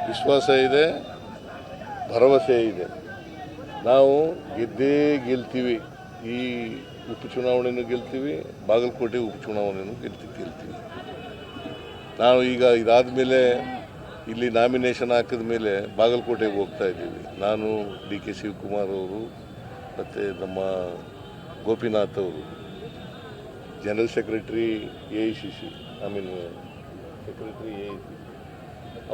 ವಿಶ್ವಾಸ ಇದೆ, ಭರವಸೆ ಇದೆ. ನಾವು ಗೆದ್ದೇ ಗೆಲ್ತೀವಿ. ಈ ಉಪಚುನಾವಣೆನೂ ಗೆಲ್ತೀವಿ, ಬಾಗಲಕೋಟೆ ಉಪಚುನಾವಣೆನೂ ಗೆಲ್ತೀವಿ. ನಾವು ಈಗ ಇದಾದ ಮೇಲೆ ಇಲ್ಲಿ ನಾಮಿನೇಷನ್ ಹಾಕಿದ ಮೇಲೆ ಬಾಗಲಕೋಟೆಗೆ ಹೋಗ್ತಾ ಇದ್ದೀವಿ. ನಾನು, ಡಿ ಕೆ ಶಿವಕುಮಾರ್ ಅವರು ಮತ್ತು ನಮ್ಮ ಗೋಪಿನಾಥ್ ಅವರು, general secretary AICC secretary AICC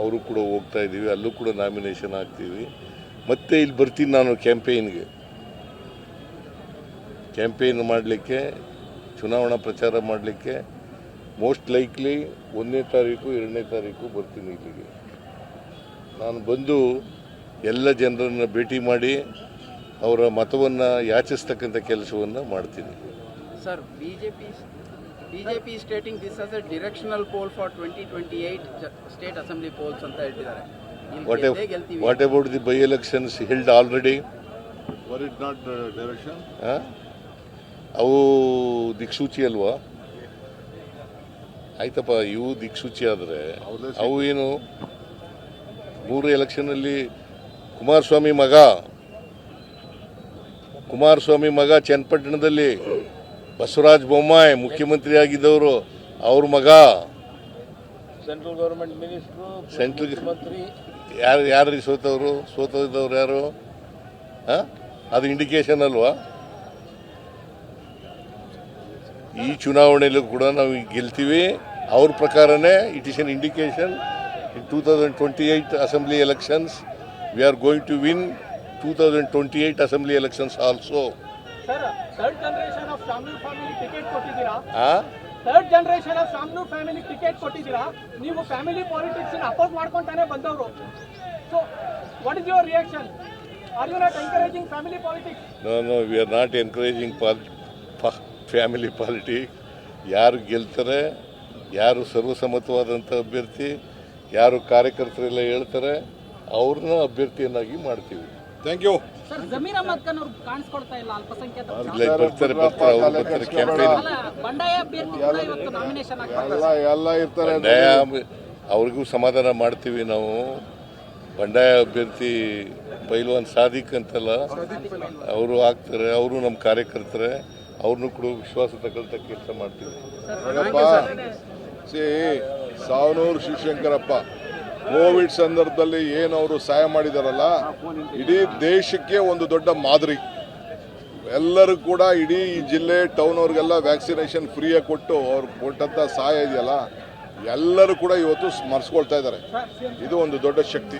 ಅವರು ಕೂಡ ಹೋಗ್ತಾ ಇದ್ದೀವಿ. ಅಲ್ಲೂ ಕೂಡ ನಾಮಿನೇಷನ್ ಹಾಕ್ತೀವಿ. ಮತ್ತೆ ಇಲ್ಲಿ ಬರ್ತೀನಿ ನಾನು ಕ್ಯಾಂಪೇನ್ ಮಾಡಲಿಕ್ಕೆ, ಚುನಾವಣಾ ಪ್ರಚಾರ ಮಾಡಲಿಕ್ಕೆ. ಮೋಸ್ಟ್ ಲೈಕ್ಲಿ 1ನೇ ತಾರೀಕು 2ನೇ ತಾರೀಕು ಬರ್ತೀನಿ ಇಲ್ಲಿಗೆ. ನಾನು ಬಂದು ಎಲ್ಲ ಜನರನ್ನು ಭೇಟಿ ಮಾಡಿ ಅವರ ಮತವನ್ನು ಯಾಚಿಸ್ತಕ್ಕಂಥ ಕೆಲಸವನ್ನು ಮಾಡ್ತೀನಿ. Sir, BJP stating this as a directional poll for 2028 state assembly polls ಅಂತ ಹೇಳ್ತಿದ್ದಾರೆ. What about the by elections held already? Were it not direction? ಅವು ದಿಕ್ಸೂಚಿ ಅಲ್ವಾ? ಆಯ್ತಪ್ಪ, ಇವು ದಿಕ್ಸೂಚಿ ಆದರೆ ಅವು ಏನು? 3 ಎಲೆಕ್ಷನಲ್ಲಿ ಕುಮಾರಸ್ವಾಮಿ ಮಗ ಚನ್ನಪಟ್ಟಣದಲ್ಲಿ ಬಸವರಾಜ ಬೊಮ್ಮಾಯಿ ಮುಖ್ಯಮಂತ್ರಿ ಆಗಿದ್ದವರು, ಅವ್ರ ಮಗ ಸೆಂಟ್ರಲ್ ಗವರ್ಮೆಂಟ್ ಮಿನಿಸ್ಟ್ರು, ಸೆಂಟ್ರಲ್ ಯಾರು ಸೋತವ್ರು ಯಾರು? ಅದು ಇಂಡಿಕೇಶನ್ ಅಲ್ವಾ? ಈ ಚುನಾವಣೆಯಲ್ಲೂ ಕೂಡ ನಾವು ಗೆಲ್ತೀವಿ. ಅವ್ರ ಪ್ರಕಾರನೇ it is an indication. In 2028 assembly elections we are going to win 2028 assembly elections also. Third generation of Shamanur family ticket ಕೊಟ್ಟಿದ್ದೀರಾ? Third generation of Shamanur family ticket ಕೊಟ್ಟಿದ್ದೀರಾ? ನೀವು ಫ್ಯಾಮಿಲಿ ಪಾಲಿಟಿಕ್ಸ್ ಅಪೋಸ್ ಮಾಡ್ಕೊಂತಾನೆ ಬಂದವರು. So what is your reaction? Are you not encouraging family politics? No, we are not encouraging family politics. ಯಾರು ಗೆಲ್ತಾರೆ, ಯಾರು ಸರ್ವಸಮ್ಮತವಾದಂಥ ಅಭ್ಯರ್ಥಿ, ಯಾರು ಕಾರ್ಯಕರ್ತರೆಲ್ಲ ಹೇಳ್ತಾರೆ, ಅವ್ರನ್ನ ಅಭ್ಯರ್ಥಿಯನ್ನಾಗಿ ಮಾಡ್ತೀವಿ. Thank you. Sir, Zameer Ahmed Khan ಅವರು ಕಾಣಿಸ್ಕೊಳ್ತಾ ಇಲ್ಲ ಅಲ್ಪಸಂಖ್ಯಾತ ಬರ್ತಾರೆ ಅವ್ರು ಬರ್ತಾರೆ ಕ್ಯಾಂಪೇನ್. ಬಂಡಾಯ ಅಭ್ಯರ್ಥಿ ಕೂಡ ಇವತ್ತು ನಾಮಿನೇಷನ್ ಎಲ್ಲ ಇರ್ತಾರೆ. ಅವ್ರಿಗೂ ಸಮಾಧಾನ ಮಾಡ್ತೀವಿ ನಾವು. ಬಂಡಾಯ ಅಭ್ಯರ್ಥಿ ಪೈಲ್ವಾನ್ ಸಾದಿಕ್ ಅಂತಲ್ಲ, ಅವರು ಆಗ್ತಾರೆ, ಅವರು ನಮ್ಮ ಕಾರ್ಯಕರ್ತರೆ. ಅವ್ರನ್ನೂ ಕೂಡ ವಿಶ್ವಾಸ ತಗೊಳ್ತ ಕೆಲಸ ಮಾಡ್ತೀವಿ. ಸಾವನೂರು ಶಿವಶಂಕರಪ್ಪ ಕೋವಿಡ್ ಸಂದರ್ಭದಲ್ಲಿ ಏನು ಅವರು ಸಹಾಯ ಮಾಡಿದಾರಲ್ಲ, ಇಡೀ ದೇಶಕ್ಕೆ ಒಂದು ದೊಡ್ಡ ಮಾದರಿ. ಎಲ್ಲರೂ ಕೂಡ ಇಡೀ ಈ ಜಿಲ್ಲೆ ಟೌನ್ ಅವ್ರಿಗೆಲ್ಲ ವ್ಯಾಕ್ಸಿನೇಷನ್ ಫ್ರೀಯಾಗಿ ಕೊಟ್ಟು ಅವ್ರು ಕೊಟ್ಟಂತ ಸಹಾಯ ಇದೆಯಲ್ಲ, ಎಲ್ಲರೂ ಕೂಡ ಇವತ್ತು ಸ್ಮರಿಸ್ಕೊಳ್ತಾ ಇದ್ದಾರೆ. ಇದು ಒಂದು ದೊಡ್ಡ ಶಕ್ತಿ.